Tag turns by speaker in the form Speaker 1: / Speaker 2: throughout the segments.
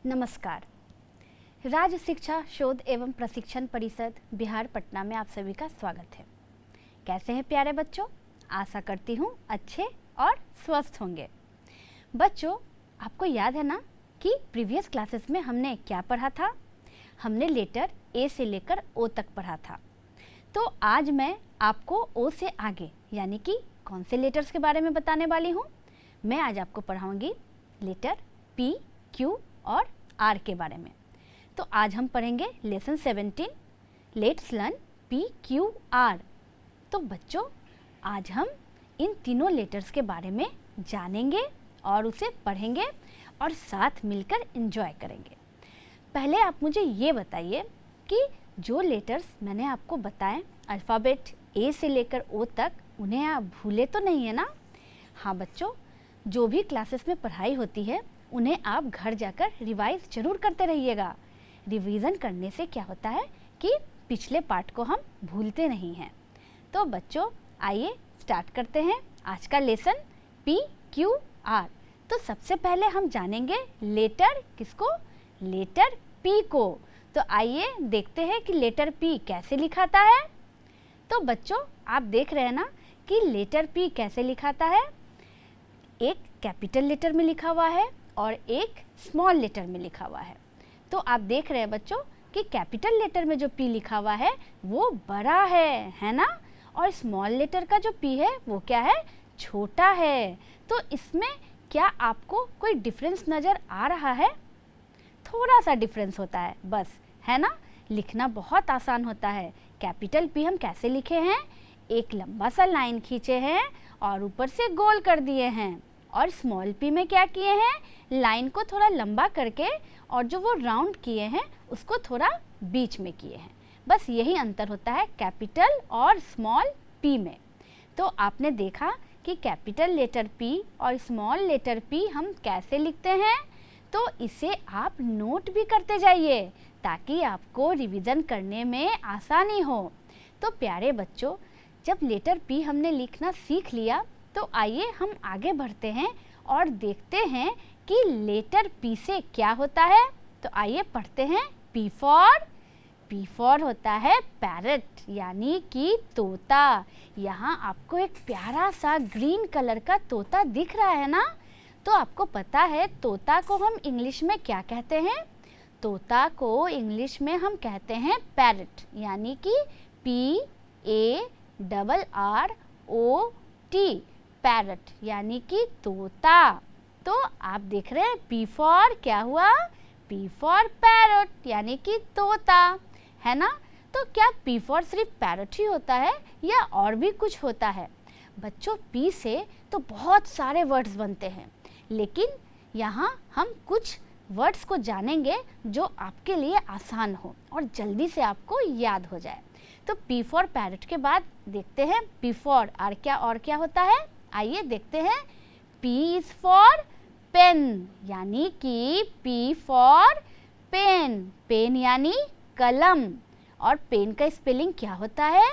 Speaker 1: नमस्कार। राज्य शिक्षा शोध एवं प्रशिक्षण परिषद बिहार पटना में आप सभी का स्वागत है। कैसे हैं प्यारे बच्चों? आशा करती हूँ अच्छे और स्वस्थ होंगे। बच्चों, आपको याद है ना कि प्रीवियस क्लासेस में हमने क्या पढ़ा था? हमने लेटर ए से लेकर ओ तक पढ़ा था। तो आज मैं आपको ओ से आगे यानी कि कौन से लेटर्स के बारे में बताने वाली हूँ। मैं आज आपको पढ़ाऊँगी लेटर पी, क्यू और आर के बारे में। तो आज हम पढ़ेंगे lesson 17, let's learn P, Q, R. तो बच्चों, आज हम इन तीनों लेटर्स के बारे में जानेंगे और उसे पढ़ेंगे और साथ मिलकर एंजॉय करेंगे। पहले आप मुझे ये बताइए कि जो लेटर्स मैंने आपको बताए अल्फ़ाबेट ए से लेकर ओ तक, उन्हें आप भूले तो नहीं है ना? हाँ बच्चों, जो भी क्लासेस में पढ़ाई होती है उन्हें आप घर जाकर रिवाइज जरूर करते रहिएगा। रिवीजन करने से क्या होता है कि पिछले पार्ट को हम भूलते नहीं हैं। तो बच्चों, आइए स्टार्ट करते हैं आज का लेसन पी, क्यू, आर। तो सबसे पहले हम जानेंगे लेटर किसको? लेटर पी को। तो आइए देखते हैं कि लेटर पी कैसे लिखाता है। तो बच्चों, आप देख रहे हैं ना कि लेटर पी कैसे लिखाता है। एक कैपिटल लेटर में लिखा हुआ है और एक स्मॉल लेटर में लिखा हुआ है। तो आप देख रहे हैं बच्चों कि कैपिटल लेटर में जो पी लिखा हुआ है वो बड़ा है ना? और स्मॉल लेटर का जो पी है वो क्या है? छोटा है। तो इसमें क्या आपको कोई डिफरेंस नज़र आ रहा है? थोड़ा सा डिफरेंस होता है बस, है ना? लिखना बहुत आसान होता है। कैपिटल पी हम कैसे लिखे हैं? एक लंबा सा लाइन खींचे हैं और ऊपर से गोल कर दिए हैं। और स्मॉल पी में क्या किए हैं? लाइन को थोड़ा लंबा करके और जो वो राउंड किए हैं उसको थोड़ा बीच में किए हैं। बस यही अंतर होता है कैपिटल और स्मॉल पी में। तो आपने देखा कि कैपिटल लेटर पी और स्मॉल लेटर पी हम कैसे लिखते हैं। तो इसे आप नोट भी करते जाइए ताकि आपको रिवीजन करने में आसानी हो। तो प्यारे बच्चों, जब लेटर पी हमने लिखना सीख लिया तो आइए हम आगे बढ़ते हैं और देखते हैं कि लेटर पी से क्या होता है। तो आइए पढ़ते हैं। पी फॉर होता है पैरट यानी कि तोता। यहाँ आपको एक प्यारा सा ग्रीन कलर का तोता दिख रहा है ना? तो आपको पता है तोता को हम इंग्लिश में क्या कहते हैं? तोता को इंग्लिश में हम कहते हैं पैरट यानी कि PARROT, पैरट यानी कि तोता। तो आप देख रहे हैं पी फॉर क्या हुआ? पी फॉर पैरट यानी कि तोता, है ना? तो क्या पी फॉर सिर्फ पैरट ही होता है या और भी कुछ होता है? बच्चों, पी से तो बहुत सारे वर्ड्स बनते हैं, लेकिन यहाँ हम कुछ वर्ड्स को जानेंगे जो आपके लिए आसान हो और जल्दी से आपको याद हो जाए। तो पी फॉर पैरट के बाद देखते हैं पी फॉर और क्या होता है। आइए देखते हैं। P इज फॉर पेन यानी कि P फॉर पेन, पेन यानी कलम। और पेन का स्पेलिंग क्या होता है?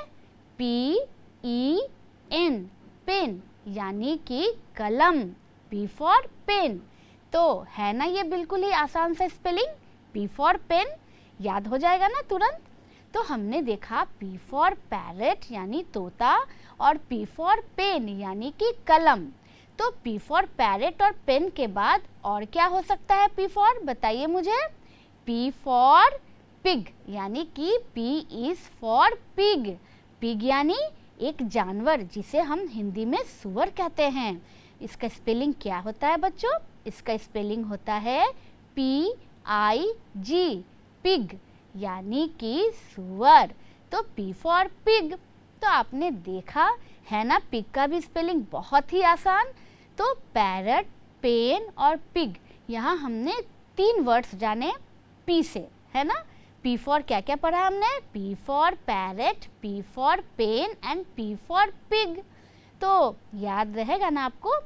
Speaker 1: PEN, पेन यानी कि कलम। P for pen. तो है ना ये बिल्कुल ही आसान सा स्पेलिंग। P फॉर पेन याद हो जाएगा ना तुरंत। तो हमने देखा P फॉर पैरट यानी तोता और P फॉर पेन यानी कि कलम। तो P फॉर पैरट और पेन के बाद और क्या हो सकता है? P फॉर बताइए मुझे। P फॉर पिग यानी कि P is for pig. Pig यानी एक जानवर जिसे हम हिंदी में सुअर कहते हैं। इसका स्पेलिंग क्या होता है बच्चों? इसका स्पेलिंग होता है PIG, पिग यानी कि सुअर। तो P फॉर पिग। तो आपने देखा है ना, पिग का भी स्पेलिंग बहुत ही आसान। तो पैरट, पेन और पिग, यहाँ हमने 3 वर्ड्स जाने P से, है ना? P फॉर क्या क्या पढ़ा हमने? P for parrot, P for pen and P for pig. तो याद रहेगा ना आपको?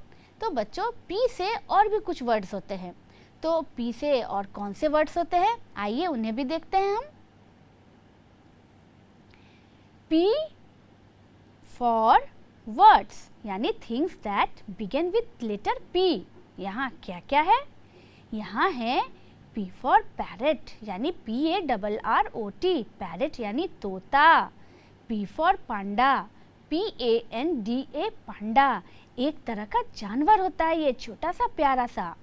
Speaker 1: तो बच्चों, P से और भी कुछ वर्ड्स होते हैं। तो P से और कौन से वर्ड्स होते हैं? आइए उन्हें भी देखते हैं हम। P फॉर वर्ड्स यानी things that begin with letter P। यहाँ क्या क्या है? यहाँ है P फॉर पैरेट यानी PARROT, पैरेट यानी तोता। P for panda, PANDA, panda, एक तरह का जानवर होता है ये, छोटा सा प्यारा सा।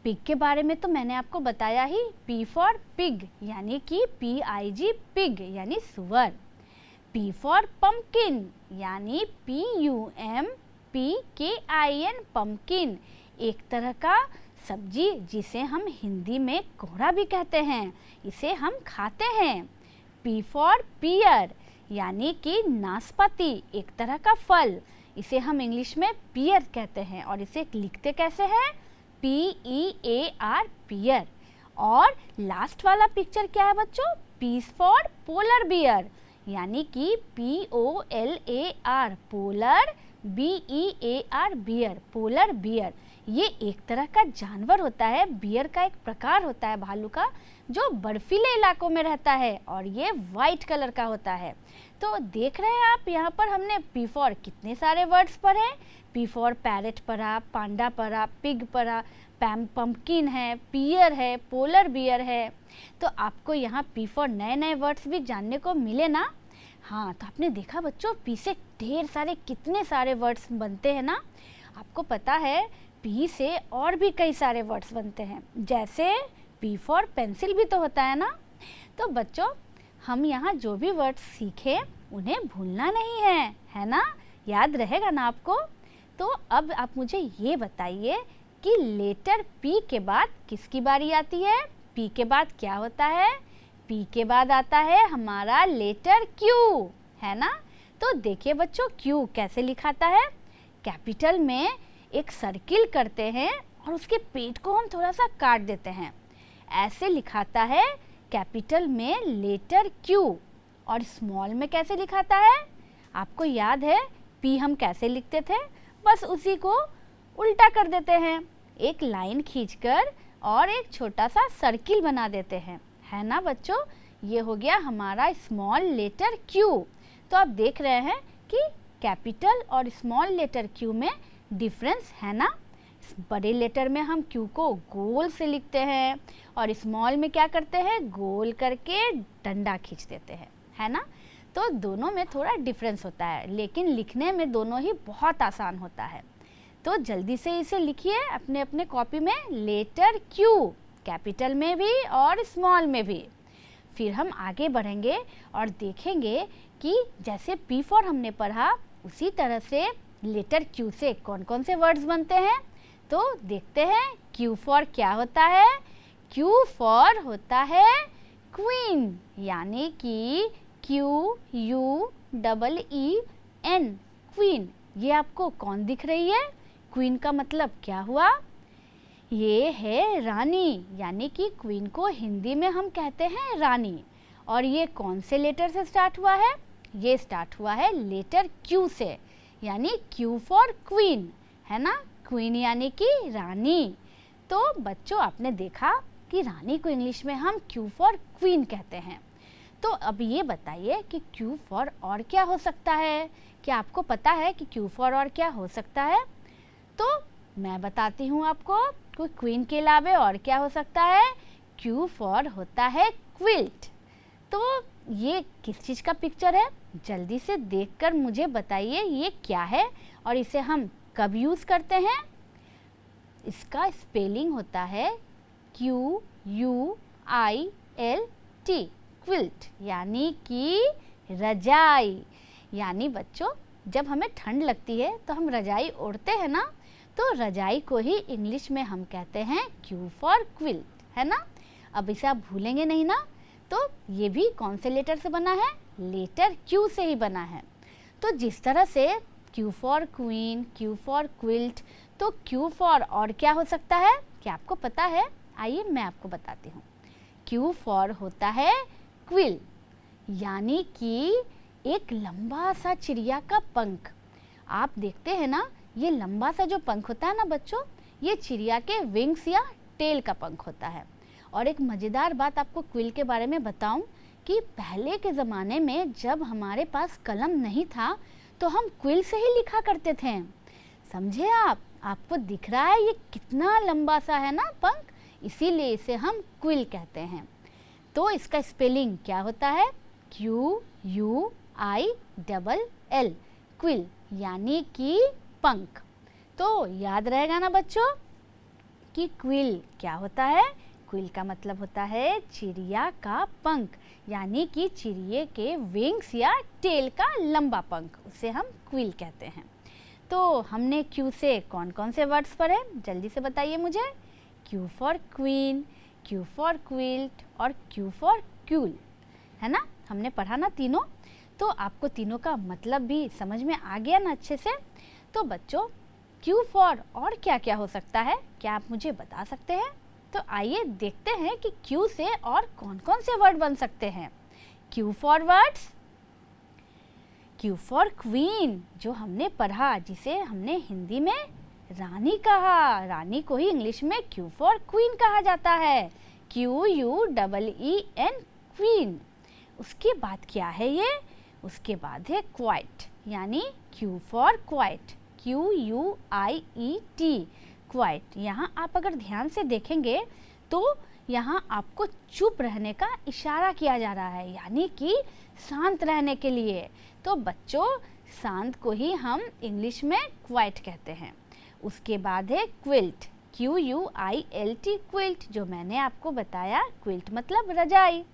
Speaker 1: पिग के बारे में तो मैंने आपको बताया ही, P फॉर पिग यानी कि PIG, पिग यानी सुअर। P फॉर पम्पकिन यानी PUMPKIN, पम्पकिन, एक तरह का सब्जी जिसे हम हिंदी में कोहड़ा भी कहते हैं, इसे हम खाते हैं। P फॉर पियर यानी कि नाशपाती, एक तरह का फल, इसे हम इंग्लिश में पियर कहते हैं और इसे लिखते कैसे हैं, PEAR, पियर। और लास्ट वाला पिक्चर क्या है बच्चों, P फॉर पोलर बियर यानी कि POLAR, polar, BEAR, bear, polar bear. ये एक तरह का जानवर होता है, बियर का एक प्रकार होता है भालू का, जो बर्फीले इलाकों में रहता है और ये वाइट कलर का होता है। तो देख रहे हैं आप, यहाँ पर हमने P फॉर कितने सारे वर्ड्स पढ़े। P फॉर पैरेट पढ़ा, पांडा पढ़ा, पिग पढ़ा, पम्पकिन है, पियर है, पोलर बियर है। तो आपको यहाँ P फॉर नए नए वर्ड्स भी जानने को मिले ना। हाँ, तो आपने देखा बच्चों, P से ढेर सारे, कितने सारे वर्ड्स बनते हैं ना। आपको पता है P से और भी कई सारे वर्ड्स बनते हैं, जैसे P फॉर पेंसिल भी तो होता है ना। तो बच्चों, हम यहाँ जो भी वर्ड्स सीखे उन्हें भूलना नहीं है ना, याद रहेगा ना आपको। तो अब आप मुझे ये बताइए कि लेटर P के बाद किसकी बारी आती है। P के बाद क्या होता है, P के बाद आता है हमारा लेटर Q, है ना। तो देखिए बच्चों, Q कैसे लिखाता है। कैपिटल में एक सर्किल करते हैं और उसके पेट को हम थोड़ा सा काट देते हैं, ऐसे लिखाता है कैपिटल में लेटर Q। और स्मॉल में कैसे लिखाता है, आपको याद है P हम कैसे लिखते थे, बस उसी को उल्टा कर देते हैं, एक लाइन खींचकर और एक छोटा सा सर्किल बना देते हैं, है ना बच्चों। ये हो गया हमारा स्मॉल लेटर Q। तो आप देख रहे हैं कि कैपिटल और स्मॉल लेटर Q में डिफरेंस है ना। बड़े लेटर में हम Q को गोल से लिखते हैं और स्मॉल में क्या करते हैं, गोल करके डंडा खींच देते हैं, है ना। तो दोनों में थोड़ा डिफरेंस होता है, लेकिन लिखने में दोनों ही बहुत आसान होता है। तो जल्दी से इसे लिखिए अपने अपने कॉपी में, लेटर Q, कैपिटल में भी और स्मॉल में भी। फिर हम आगे बढ़ेंगे और देखेंगे कि जैसे P फॉर हमने पढ़ा, उसी तरह से लेटर Q से कौन कौन से वर्ड्स बनते हैं। तो देखते हैं Q फॉर क्या होता है। Q फॉर होता है क्वीन, यानी कि QUEEN, क्वीन। ये आपको कौन दिख रही है, क्वीन का मतलब क्या हुआ, ये है रानी, यानी कि क्वीन को हिंदी में हम कहते हैं रानी। और ये कौन से लेटर से स्टार्ट हुआ है, ये स्टार्ट हुआ है लेटर Q से, यानी Q फॉर क्वीन, है ना। क्वीन यानी कि रानी। तो बच्चों, आपने देखा कि रानी को इंग्लिश में हम Q फॉर क्वीन कहते हैं। तो अब ये बताइए कि Q फॉर और क्या हो सकता है। क्या आपको पता है कि Q फॉर और क्या हो सकता है? तो मैं बताती हूँ आपको, कोई क्वीन के अलावा और क्या हो सकता है। Q फॉर होता है क्विल्ट। तो ये किस चीज़ का पिक्चर है, जल्दी से देखकर मुझे बताइए ये क्या है और इसे हम कब यूज़ करते हैं। इसका स्पेलिंग होता है QUILT, क्विल्ट, यानी कि रजाई। यानी बच्चों, जब हमें ठंड लगती है तो हम रजाई ओढ़ते हैं ना, तो रजाई को ही इंग्लिश में हम कहते हैं Q फॉर क्विल्ट, है ना। अब इसे आप भूलेंगे नहीं ना। तो ये भी कौन से लेटर से बना है, लेटर Q से ही बना है। तो जिस तरह से Q for queen, Q for quilt, तो Q फॉर और क्या हो सकता है, क्या आपको पता है? आइए मैं आपको बताती हूँ। Q फॉर होता है क्विल, यानी कि एक लंबा सा चिड़िया का पंख। आप देखते हैं ना, ये लंबा सा जो पंख होता है ना बच्चों, ये चिड़िया के विंग्स या टेल का पंख होता है। और एक मज़ेदार बात आपको क्विल के बारे में बताऊं कि पहले के ज़माने में जब हमारे पास कलम नहीं था तो हम क्विल से ही लिखा करते थे। समझे आप? आपको दिख रहा है ये कितना लंबा सा है ना पंख, इसीलिए इसे हम क्विल कहते हैं। तो इसका स्पेलिंग क्या होता है? QUILL, क्विल यानी कि पंख। तो याद रहेगा ना बच्चों कि क्विल क्या होता है? क्विल का मतलब होता है चिड़िया का पंख, यानी कि चिड़िए के विंग्स या टेल का लंबा पंख, उसे हम क्विल कहते हैं। तो हमने क्यू से कौन कौन से वर्ड्स पढ़े, जल्दी से बताइए मुझे। Q for queen, Q for quilt और क्यू फॉर क्यूल, है ना? हमने पढ़ा ना तीनों। तो आपको तीनों का मतलब भी समझ में आ गया ना अच्छे से? तो बच्चों क्यू फॉर और क्या क्या हो सकता है, क्या आप मुझे बता सकते हैं? तो आइए देखते हैं कि क्यू से और कौन कौन से वर्ड बन सकते हैं। Q for words, Q for queen जो हमने पढ़ा, जिसे हमने हिंदी में रानी कहा, रानी को ही इंग्लिश में क्यू फॉर क्वीन कहा जाता है, QUEEN, क्वीन। उसके बाद क्या है ये? उसके बाद है क्वाइट, यानी Q for quite, QUIET, quite. यहाँ आप अगर ध्यान से देखेंगे तो यहाँ आपको चुप रहने का इशारा किया जा रहा है, यानी कि शांत रहने के लिए। तो बच्चों शांत को ही हम इंग्लिश में क्वाइट कहते हैं। उसके बाद है क्विल्ट, QUILT, क्विल्ट, जो मैंने आपको बताया, क्विल्ट मतलब रजाई।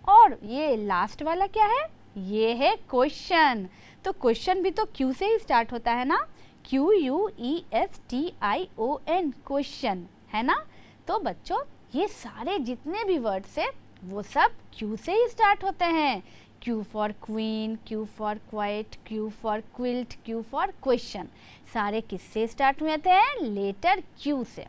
Speaker 1: और ये लास्ट वाला क्या है? ये है क्वेश्चन। तो क्वेश्चन भी तो क्यू से ही स्टार्ट होता है ना, QUESTION, क्वेश्चन, है ना? तो बच्चों ये सारे जितने भी वर्ड्स है वो सब क्यू से ही स्टार्ट होते हैं। Q for queen, Q for quite, Q for quilt, Q for question, सारे किससे स्टार्ट हुए थे? लेटर क्यू से।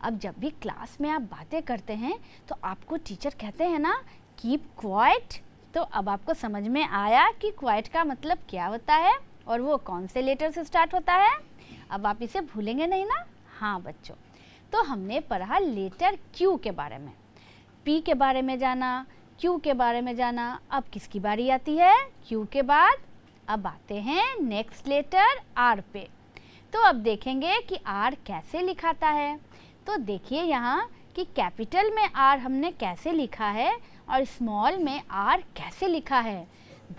Speaker 1: अब जब भी क्लास में आप बातें करते हैं तो आपको टीचर कहते हैं ना कीप क्वाइट, तो अब आपको समझ में आया कि क्वाइट का मतलब क्या होता है और वो कौन से लेटर से स्टार्ट होता है। अब आप इसे भूलेंगे नहीं ना? हाँ बच्चों, तो हमने पढ़ा लेटर क्यू के बारे में, पी के बारे में जाना, क्यू के बारे में जाना। अब किसकी बारी आती है? क्यू के बाद अब आते हैं नेक्स्ट लेटर आर पे। तो अब देखेंगे कि आर कैसे लिखाता है। तो देखिए यहाँ कि कैपिटल में आर हमने कैसे लिखा है और स्मॉल में आर कैसे लिखा है।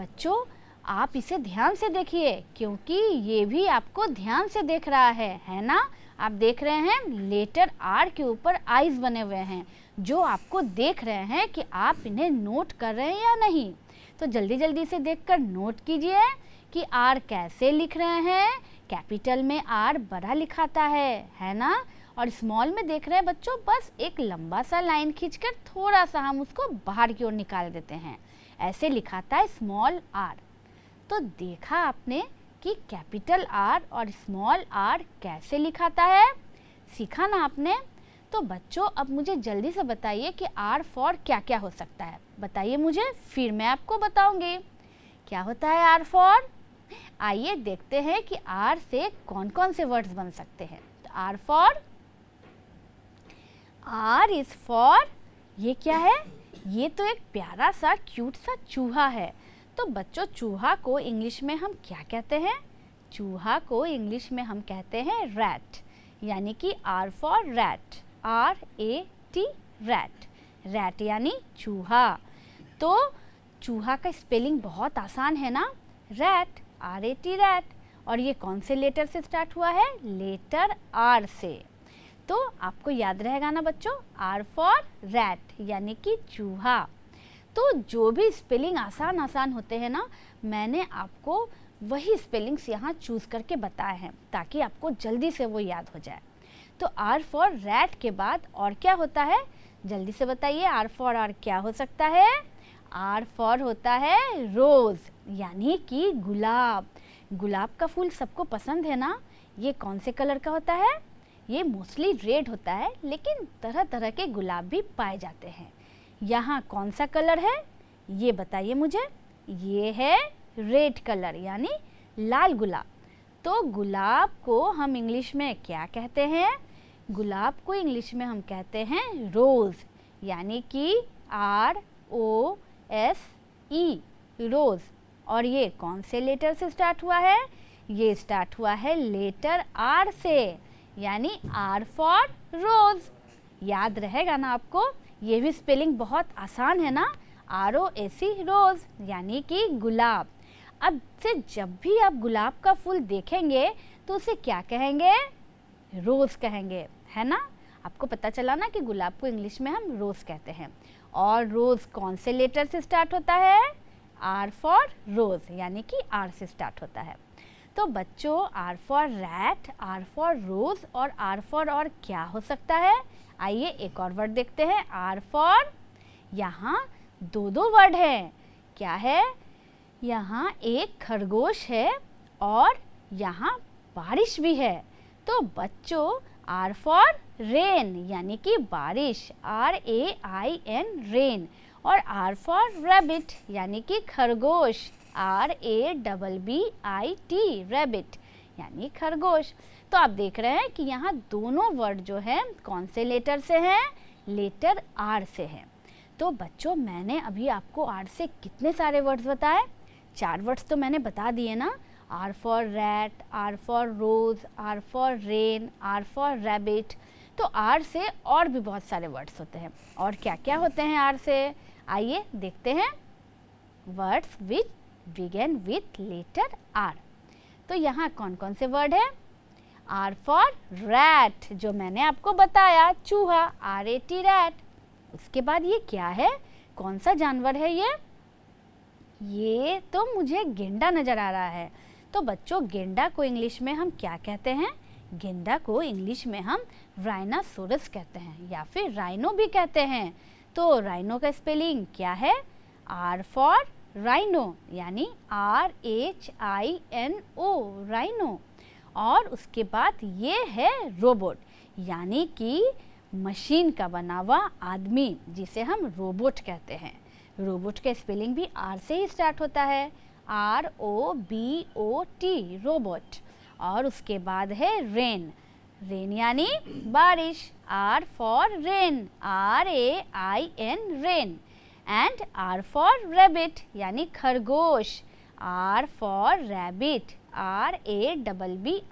Speaker 1: बच्चों आप इसे ध्यान से देखिए, क्योंकि ये भी आपको ध्यान से देख रहा है ना? आप देख रहे हैं लेटर आर के ऊपर आईज बने हुए हैं, जो आपको देख रहे हैं कि आप इन्हें नोट कर रहे हैं या नहीं। तो जल्दी जल्दी से देखकर नोट कीजिए कि आर कैसे लिख रहे हैं। कैपिटल में आर बड़ा लिखाता है ना? और स्मॉल में देख रहे हैं बच्चों, बस एक लंबा सा लाइन खींचकर थोड़ा सा हम उसको बाहर की ओर निकाल देते हैं, ऐसे लिखाता है स्मॉल आर। तो देखा आपने कि कैपिटल आर और स्मॉल आर कैसे लिखाता है, सीखा ना आपने? तो बच्चों अब मुझे जल्दी से बताइए कि आर फॉर क्या क्या हो सकता है, बताइए मुझे, फिर मैं आपको बताऊंगी क्या होता है आर फॉर। आइए देखते हैं कि आर से कौन कौन से वर्ड्स बन सकते हैं। तो R for, R is for, ये क्या है? ये तो एक प्यारा सा क्यूट सा चूहा है। तो बच्चों चूहा को इंग्लिश में हम क्या कहते हैं? चूहा को इंग्लिश में हम कहते हैं रैट, यानी कि R for rat, RAT, rat, rat यानी चूहा। तो चूहा का स्पेलिंग बहुत आसान है ना, रैट, RAT, रैट। और ये कौन से लेटर से स्टार्ट हुआ है? लेटर आर से। तो आपको याद रहेगा ना बच्चों, आर फॉर रैट यानी कि चूहा। तो जो भी स्पेलिंग आसान आसान होते हैं ना, मैंने आपको वही स्पेलिंग्स यहाँ चूज़ करके बताए हैं ताकि आपको जल्दी से वो याद हो जाए। तो आर फॉर रैट के बाद और क्या होता है, जल्दी से बताइए। आर फॉर और क्या हो सकता है? आर फॉर होता है रोज़, यानी कि गुलाब। गुलाब का फूल सबको पसंद है ना? ये कौन से कलर का होता है? ये मोस्टली रेड होता है, लेकिन तरह तरह के गुलाब भी पाए जाते हैं। यहाँ कौन सा कलर है ये बताइए मुझे। ये है रेड कलर, यानी लाल गुलाब। तो गुलाब को हम इंग्लिश में क्या कहते हैं? गुलाब को इंग्लिश में हम कहते हैं रोज़, यानी कि ROSE, रोज़। और ये कौन से लेटर से स्टार्ट हुआ है? ये स्टार्ट हुआ है लेटर आर से, यानी आर फॉर रोज़। याद रहेगा ना आपको? ये भी स्पेलिंग बहुत आसान है ना, ROAC रोज़, यानी कि गुलाब। अब से जब भी आप गुलाब का फूल देखेंगे तो उसे क्या कहेंगे? रोज़ कहेंगे, है ना? आपको पता चला ना कि गुलाब को इंग्लिश में हम रोज़ कहते हैं। और रोज़ कौन से लेटर से स्टार्ट होता है? R फॉर रोज़, यानी कि R से स्टार्ट होता है। तो बच्चों, R for rat, R for rose और R फॉर और क्या हो सकता है? आइए एक और वर्ड देखते हैं। R फॉर, यहाँ दो वर्ड हैं। क्या है? यहाँ एक खरगोश है और यहाँ बारिश भी है। तो बच्चों, R फॉर रेन, यानी कि बारिश, RAIN रेन। और R फॉर रैबिट, यानी कि खरगोश, RABBIT रैबिट, यानी खरगोश। तो आप देख रहे हैं कि यहाँ दोनों वर्ड जो हैं कौन से लेटर से हैं? लेटर R से हैं। तो बच्चों, मैंने अभी आपको R से कितने सारे वर्ड्स बताए? 4 वर्ड्स तो मैंने बता दिए ना। R for rat, R for rose, R for rain, R for rabbit. तो R से और भी बहुत सारे वर्ड्स होते हैं। और क्या क्या होते हैं R से? आइए देखते हैं। Words which begin with letter R। तो यहाँ कौन कौन से वर्ड है? R फॉर रैट, जो मैंने आपको बताया, चूहा, RAT रैट। उसके बाद ये क्या है? कौन सा जानवर है ये? ये तो मुझे गेंडा नज़र आ रहा है। तो बच्चों, गेंडा को इंग्लिश में हम क्या कहते हैं? गेंडा को इंग्लिश में हम राइनासोरस कहते हैं या फिर राइनो भी कहते हैं। तो राइनो का स्पेलिंग क्या है? R फॉर राइनो, यानी RHINO राइनो। और उसके बाद ये है रोबोट, यानी कि मशीन का बना हुआ आदमी, जिसे हम रोबोट कहते हैं। रोबोट का स्पेलिंग भी R से ही स्टार्ट होता है, ROBOT रोबोट। और उसके बाद है रेन, रेन यानी बारिश, R for rain, RAIN rain. And R for rabbit, यानी खरगोश, R for rabbit, RABBIT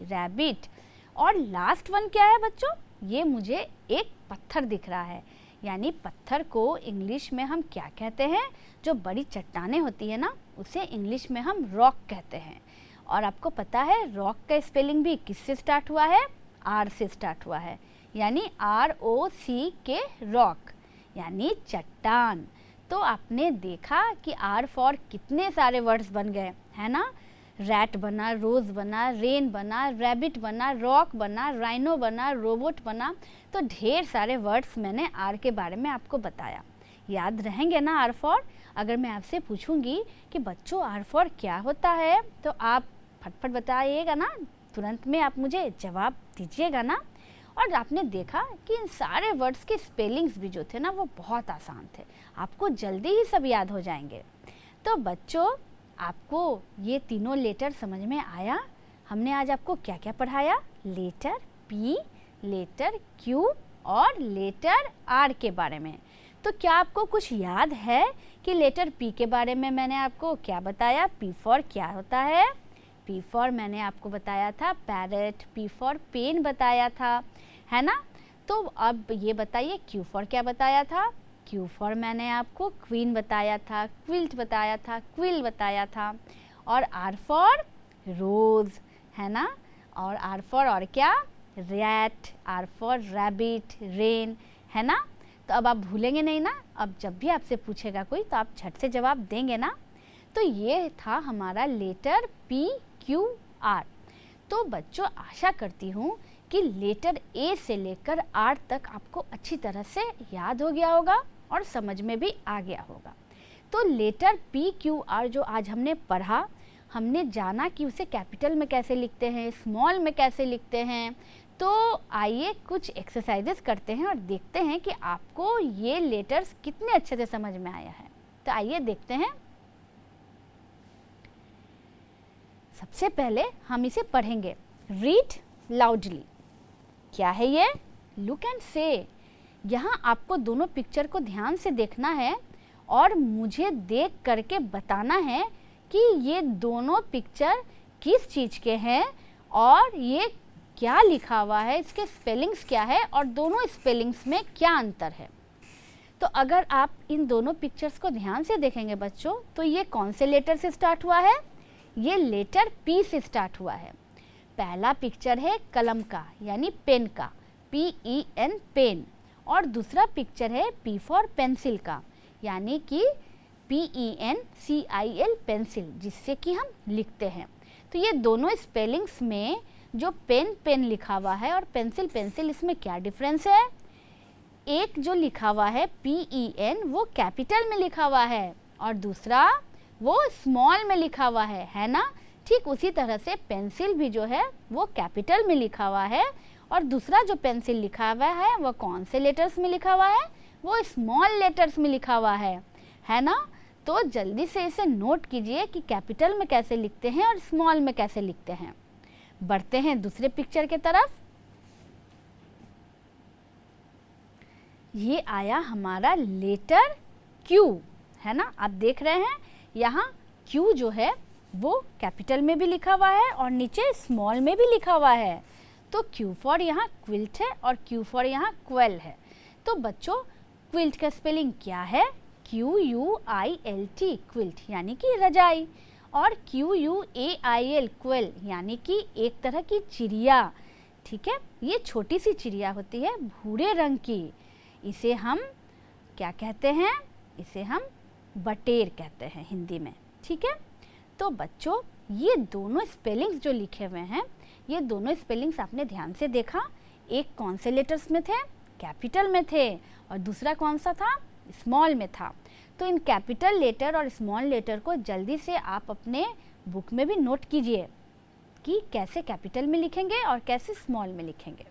Speaker 1: rabbit. और लास्ट वन क्या है बच्चों? ये मुझे एक पत्थर दिख रहा है, यानी पत्थर को इंग्लिश में हम क्या कहते हैं? जो बड़ी चट्टानें होती है ना, उसे इंग्लिश में हम रॉक कहते हैं। और आपको पता है रॉक का स्पेलिंग भी किससे स्टार्ट हुआ है? R से स्टार्ट हुआ है, यानी ROCK रॉक, यानी चट्टान। तो आपने देखा कि R फॉर कितने सारे वर्ड्स बन गए, है ना? रैट बना, रोज़ बना, रेन बना, रैबिट बना, रॉक बना, राइनो बना, रोबोट बना। तो ढेर सारे वर्ड्स मैंने R के बारे में आपको बताया। याद रहेंगे ना R फॉर? अगर मैं आपसे पूछूंगी कि बच्चों R फॉर क्या होता है, तो आप फटफट बताइएगा ना, तुरंत में आप मुझे जवाब दीजिएगा ना। और आपने देखा कि इन सारे वर्ड्स के स्पेलिंग्स भी जो थे ना, वो बहुत आसान थे, आपको जल्दी ही सब याद हो जाएंगे। तो बच्चों, आपको ये तीनों लेटर समझ में आया? हमने आज आपको क्या क्या पढ़ाया? लेटर P, लेटर Q और लेटर R के बारे में। तो क्या आपको कुछ याद है कि लेटर P के बारे में मैंने आपको क्या बताया? P फॉर क्या होता है? P फॉर मैंने आपको बताया था पैरट, P फॉर पेन बताया था, है ना? तो अब ये बताइए Q फॉर क्या बताया था? Q फॉर मैंने आपको क्वीन बताया था, क्विल्ट बताया था, क्विल बताया था। और R फॉर रोज़, है ना? और R फॉर और क्या? Rat, R for rabbit, rain, है ना? तो अब आप भूलेंगे नहीं ना? अब जब भी आपसे पूछेगा कोई तो आप झट से जवाब देंगे ना? तो ये था हमारा लेटर P, Q, R। तो बच्चों, आशा करती हूँ कि लेटर A से लेकर R तक आपको अच्छी तरह से याद हो गया होगा और समझ में भी आ गया होगा। तो लेटर P, Q, R जो आज हमने पढ़ा, हमने जाना कि उसे कैपिटल में कैसे लिखते हैं, स्मॉल में कैसे लिखते हैं। तो आइए कुछ एक्सरसाइजेस करते हैं और देखते हैं कि आपको ये लेटर्स कितने अच्छे से समझ में आया है। तो आइए देखते हैं। सबसे पहले हम इसे पढ़ेंगे। Read loudly. क्या है ये? लुक एंड से। यहाँ आपको दोनों पिक्चर को ध्यान से देखना है और मुझे देख करके बताना है कि ये दोनों पिक्चर किस चीज़ के हैं और ये क्या लिखा हुआ है, इसके स्पेलिंग्स क्या है और दोनों स्पेलिंग्स में क्या अंतर है। तो अगर आप इन दोनों पिक्चर्स को ध्यान से देखेंगे बच्चों, तो ये कौन से लेटर से स्टार्ट हुआ है? ये लेटर P से स्टार्ट हुआ है। पहला पिक्चर है कलम का यानी पेन का, PEN पेन, और दूसरा पिक्चर है P फॉर पेंसिल का यानी कि PENCIL पेंसिल, जिससे कि हम लिखते हैं। तो ये दोनों स्पेलिंग्स में जो पेन पेन लिखा हुआ है और पेंसिल पेंसिल, इसमें क्या डिफरेंस है? एक जो लिखा हुआ है PEN वो कैपिटल में लिखा हुआ है और दूसरा वो स्मॉल में लिखा हुआ है ना। ठीक उसी तरह से पेंसिल भी जो है वो कैपिटल में लिखा हुआ है और दूसरा जो पेंसिल लिखा हुआ है वो कौन से लेटर्स में लिखा हुआ है? वो स्मॉल लेटर्स में लिखा हुआ है ना। तो जल्दी से इसे नोट कीजिए कि कैपिटल में कैसे लिखते हैं और स्मॉल में कैसे लिखते हैं। बढ़ते हैं दूसरे पिक्चर के तरफ। ये आया हमारा लेटर Q, है ना। आप देख रहे हैं यहाँ Q जो है वो कैपिटल में भी लिखा हुआ है और नीचे स्मॉल में भी लिखा हुआ है। तो Q फॉर यहाँ क्विल्ट है और Q फॉर यहाँ क्वेल है। तो बच्चों क्विल्ट का स्पेलिंग क्या है? QUILT क्विल्ट यानी कि रजाई, और QUAIL क्वेल यानी कि एक तरह की चिड़िया। ठीक है, ये छोटी सी चिड़िया होती है भूरे रंग की। इसे हम क्या कहते हैं? इसे हम बटेर कहते हैं हिंदी में। ठीक है, तो बच्चों ये दोनों स्पेलिंग्स जो लिखे हुए हैं, ये दोनों स्पेलिंग्स आपने ध्यान से देखा। एक कौन से लेटर्स में थे? कैपिटल में थे, और दूसरा कौन सा था? स्मॉल में था। तो इन कैपिटल लेटर और स्मॉल लेटर को जल्दी से आप अपने बुक में भी नोट कीजिए कि कैसे कैपिटल में लिखेंगे और कैसे स्मॉल में लिखेंगे।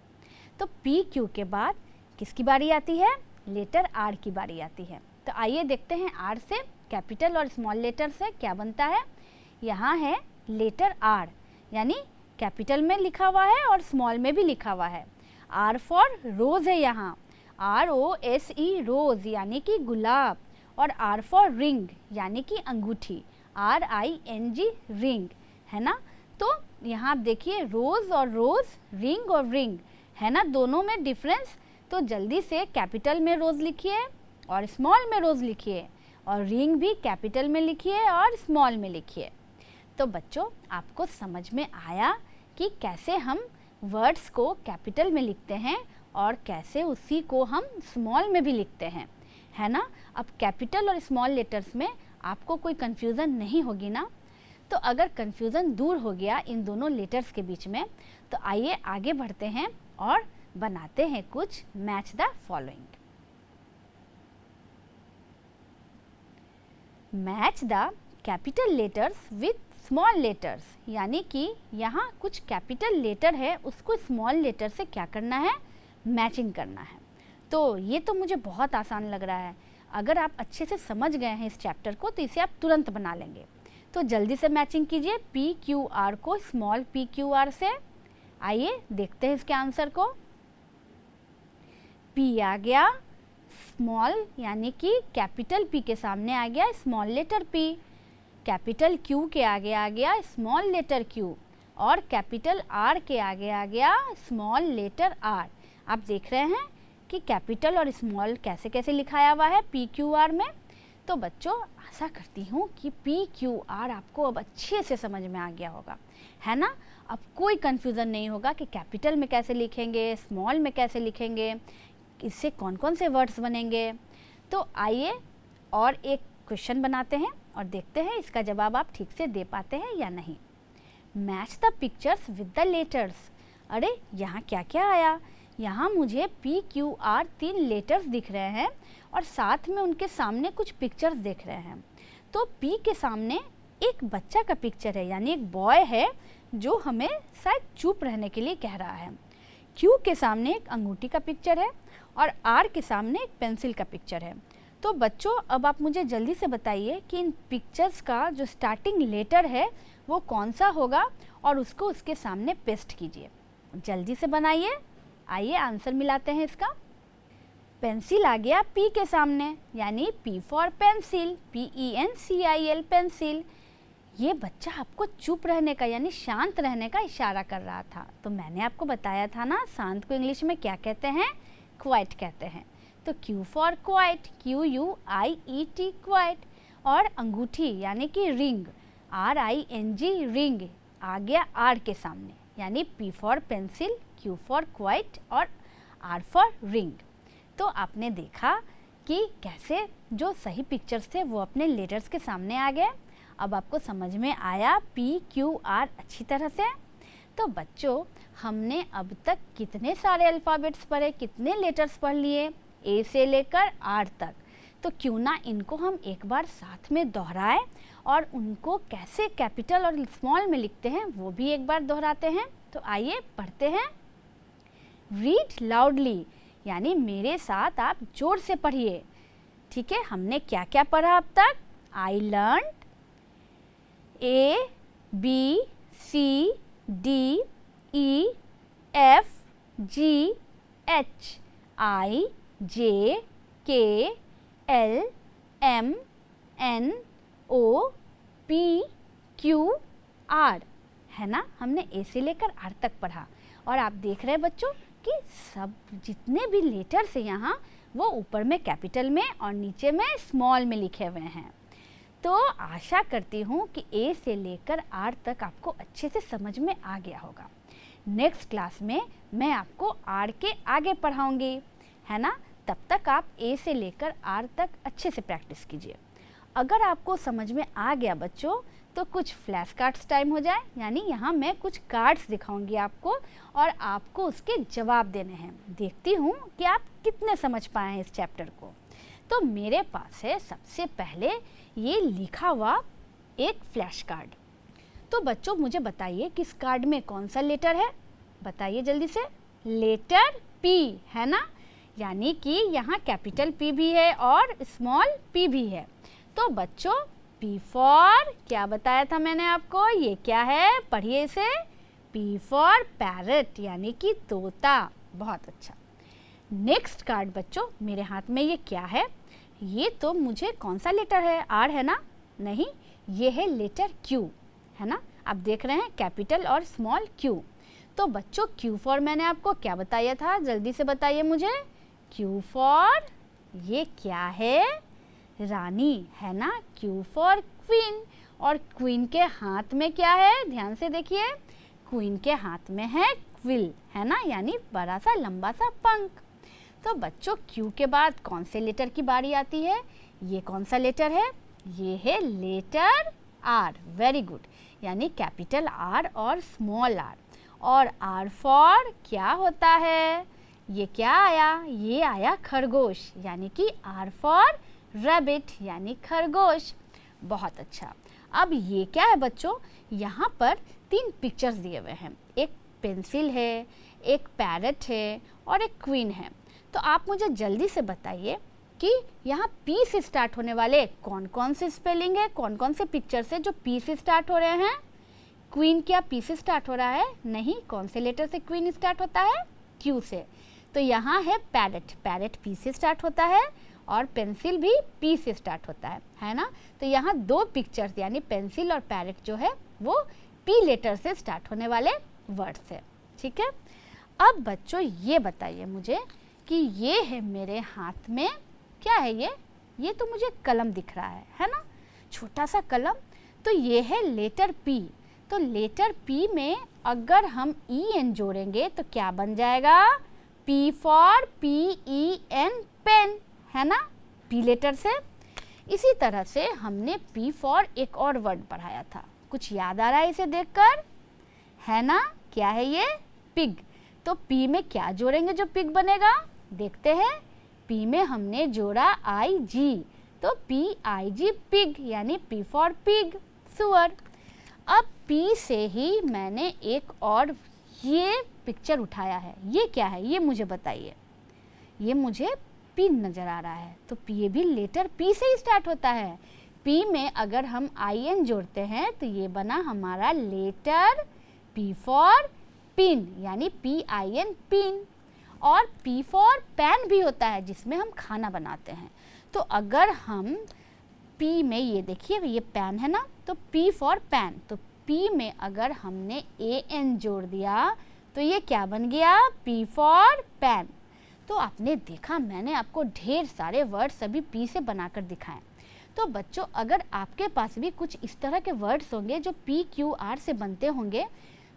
Speaker 1: तो PQ के बाद किसकी बारी आती है? लेटर R की बारी आती है। तो आइए देखते हैं R से कैपिटल और स्मॉल लेटर से क्या बनता है। यहाँ है लेटर R, यानी कैपिटल में लिखा हुआ है और स्मॉल में भी लिखा हुआ है। R फॉर रोज़ है यहाँ, ROSE रोज़ यानी कि गुलाब, और R फॉर रिंग यानी कि अंगूठी, RING रिंग, है ना। तो यहाँ आप देखिए रोज़ और रोज़, रिंग और रिंग, है ना, दोनों में डिफरेंस। तो जल्दी से कैपिटल में रोज़ लिखिए और स्मॉल में रोज़ लिखिए, और रिंग भी कैपिटल में लिखिए और स्मॉल में लिखिए। तो बच्चों आपको समझ में आया कि कैसे हम वर्ड्स को कैपिटल में लिखते हैं और कैसे उसी को हम स्मॉल में भी लिखते हैं, है ना। अब कैपिटल और स्मॉल लेटर्स में आपको कोई कन्फ्यूज़न नहीं होगी ना। तो अगर कन्फ्यूज़न दूर हो गया इन दोनों लेटर्स के बीच में, तो आइए आगे बढ़ते हैं और बनाते हैं कुछ match the following. Match the capital letters with small letters, यानी कि यहाँ कुछ कैपिटल लेटर है उसको स्मॉल लेटर से क्या करना है? मैचिंग करना है। तो ये तो मुझे बहुत आसान लग रहा है। अगर आप अच्छे से समझ गए हैं इस चैप्टर को तो इसे आप तुरंत बना लेंगे। तो जल्दी से मैचिंग कीजिए PQR को स्मॉल PQR से। आइए देखते हैं इसके आंसर को। P आ गया, स्मॉल यानी कि कैपिटल P के सामने आ गया small letter P, capital Q के आगे आ गया स्मॉल लेटर Q, और कैपिटल R के आगे आ गया स्मॉल लेटर R। आप देख रहे हैं कि कैपिटल और स्मॉल कैसे कैसे लिखाया हुआ है PQR में। तो बच्चों आशा करती हूँ कि PQR आपको अब अच्छे से समझ में आ गया होगा, है ना। अब कोई कन्फ्यूज़न नहीं होगा कि कैपिटल में कैसे लिखेंगे, स्मॉल में कैसे लिखेंगे, इससे कौन कौन से वर्ड्स बनेंगे। तो आइए और एक क्वेश्चन बनाते हैं और देखते हैं इसका जवाब आप ठीक से दे पाते हैं या नहीं। Match the pictures with the letters. अरे यहाँ क्या क्या आया? यहाँ मुझे PQR 3 लेटर्स दिख रहे हैं और साथ में उनके सामने कुछ पिक्चर्स देख रहे हैं। तो P के सामने एक बच्चा का पिक्चर है, यानी एक बॉय है जो हमें शायद चुप रहने के लिए कह रहा है। Q के सामने एक अंगूठी का पिक्चर है और R के सामने एक पेंसिल का पिक्चर है। तो बच्चों अब आप मुझे जल्दी से बताइए कि इन पिक्चर्स का जो स्टार्टिंग लेटर है वो कौन सा होगा और उसको उसके सामने पेस्ट कीजिए। जल्दी से बनाइए। आइए आंसर मिलाते हैं इसका। पेंसिल आ गया P के सामने, यानी P for pencil, PENCIL pencil. ये बच्चा आपको चुप रहने का यानी शांत रहने का इशारा कर रहा था। तो मैंने आपको बताया था ना, शांत को इंग्लिश में क्या कहते हैं? क्वाइट कहते हैं। तो Q for quite, QUIET quite. और अंगूठी यानी कि रिंग, RING रिंग, आ गया R के सामने, यानी P for pencil, Q for quite और R फॉर रिंग। तो आपने देखा कि कैसे जो सही पिक्चर्स थे वो अपने लेटर्स के सामने आ गए। अब आपको समझ में आया PQR अच्छी तरह से। तो बच्चों, हमने अब तक कितने सारे अल्फ़ाबेट्स पढ़े, कितने लेटर्स पढ़ लिए, A से लेकर R तक। तो क्यों ना इनको हम एक बार साथ में दोहराएं और उनको कैसे कैपिटल और स्मॉल में लिखते हैं वो भी एक बार दोहराते हैं। तो आइए पढ़ते हैं। रीड लाउडली, यानी मेरे साथ आप जोर से पढ़िए। ठीक है, हमने क्या क्या पढ़ा अब तक? आई लर्न ABCDEFGH, IJKLMNOPQR, है ना। हमने ए से लेकर आर तक पढ़ा और आप देख रहे हैं बच्चों कि सब जितने भी लेटर्स हैं यहाँ वो ऊपर में कैपिटल में और नीचे में स्मॉल में लिखे हुए हैं। तो आशा करती हूँ कि ए से लेकर आर तक आपको अच्छे से समझ में आ गया होगा। नेक्स्ट क्लास में मैं आपको आर के आगे पढ़ाऊँगी, है ना। तब तक आप ए से लेकर आर तक अच्छे से प्रैक्टिस कीजिए। अगर आपको समझ में आ गया बच्चों तो कुछ फ्लैश कार्ड्स टाइम हो जाए, यानी यहाँ मैं कुछ कार्ड्स दिखाऊंगी आपको और आपको उसके जवाब देने हैं। देखती हूँ कि आप कितने समझ पाए हैं इस चैप्टर को। तो मेरे पास है सबसे पहले ये लिखा हुआ एक फ्लैश कार्ड। तो बच्चों मुझे बताइए कि इस कार्ड में कौन सा लेटर है? बताइए जल्दी से। लेटर पी, है ना। यानी कि यहाँ कैपिटल पी भी है और स्मॉल पी भी है। तो बच्चों P फॉर क्या बताया था मैंने आपको? ये क्या है? पढ़िए इसे। P फॉर पैरट, यानी कि तोता। बहुत अच्छा। नेक्स्ट कार्ड बच्चों मेरे हाथ में ये क्या है? ये तो मुझे कौन सा लेटर है? R है ना? नहीं, ये है लेटर Q, है ना। आप देख रहे हैं कैपिटल और स्मॉल Q। तो बच्चों Q फॉर मैंने आपको क्या बताया था? जल्दी से बताइए मुझे। Q फॉर ये क्या है? रानी, है ना। Q फॉर क्वीन, और क्वीन के हाथ में क्या है? ध्यान से देखिए, क्वीन के हाथ में है क्विल, है ना, यानी बड़ा सा लंबा सा पंख। तो बच्चों Q के बाद कौन से लेटर की बारी आती है? ये कौन सा लेटर है? ये है लेटर R। वेरी गुड, यानी कैपिटल R और स्मॉल r। और R फॉर क्या होता है? ये क्या आया? ये आया खरगोश, यानी कि R फॉर रैबिट, यानी खरगोश। बहुत अच्छा। अब ये क्या है बच्चों? यहाँ पर 3 पिक्चर्स दिए हुए हैं। एक पेंसिल है, एक पैरट है और एक क्वीन है। तो आप मुझे जल्दी से बताइए कि यहाँ P से स्टार्ट होने वाले कौन कौन से स्पेलिंग है, कौन कौन से पिक्चर्स है जो P से स्टार्ट हो रहे हैं? क्वीन क्या P से स्टार्ट हो रहा है? नहीं। कौन से लेटर से क्वीन स्टार्ट होता है? Q से। तो यहाँ है पैरट, पैरट P से स्टार्ट होता है और पेंसिल भी P से स्टार्ट होता है ना। तो यहाँ 2 पिक्चर्स यानी पेंसिल और पैरट जो है वो P लेटर से स्टार्ट होने वाले वर्ड्स है। ठीक है। अब बच्चों ये बताइए मुझे कि ये है मेरे हाथ में क्या है? ये तो मुझे कलम दिख रहा है ना, छोटा सा कलम। तो ये है लेटर P। तो लेटर P में अगर हम EN जोड़ेंगे तो क्या बन जाएगा? P फॉर PEN, पेन, है ना, P लेटर से। इसी तरह से हमने P फॉर एक और वर्ड पढ़ाया था, कुछ याद आ रहा है इसे देखकर? है ना, क्या है ये? पिग। तो P में क्या जोड़ेंगे जो पिग बनेगा? देखते हैं। P में हमने जोड़ा IG, तो PIG पिग, यानी P फॉर पिग, सुअर। अब P से ही मैंने एक और ये पिक्चर उठाया है। ये क्या है? ये मुझे बताइए। ये मुझे P नज़र आ रहा है। तो ये भी लेटर P से ही स्टार्ट होता है। P में अगर हम IN जोड़ते हैं तो ये बना हमारा लेटर P फॉर पिन, यानी PIN, पिन। और P फॉर पैन भी होता है जिसमें हम खाना बनाते हैं। तो अगर हम पी में ये देखिए ये पेन है ना, तो पी फॉर पेन, तो पी में अगर हमने ए एन जोड़ दिया तो ये क्या बन गया, पी फॉर पेन। तो आपने देखा मैंने आपको ढेर सारे वर्ड्स अभी पी से बनाकर दिखाएं। तो बच्चों अगर आपके पास भी कुछ इस तरह के वर्ड्स होंगे जो पी क्यू आर से बनते होंगे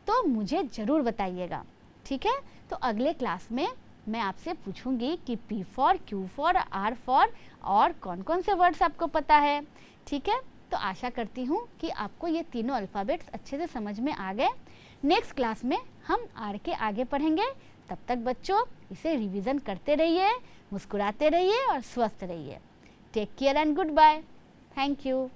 Speaker 1: तो मुझे ज़रूर बताइएगा, ठीक है। तो अगले क्लास में मैं आपसे पूछूंगी कि P for, Q for, R for और कौन कौन से वर्ड्स आपको पता है, ठीक है। तो आशा करती हूँ कि आपको ये तीनों अल्फ़ाबेट्स अच्छे से समझ में आ गए। नेक्स्ट क्लास में हम आर के आगे पढ़ेंगे। तब तक बच्चों इसे रिवीजन करते रहिए, मुस्कुराते रहिए और स्वस्थ रहिए। Take care and goodbye. Thank you.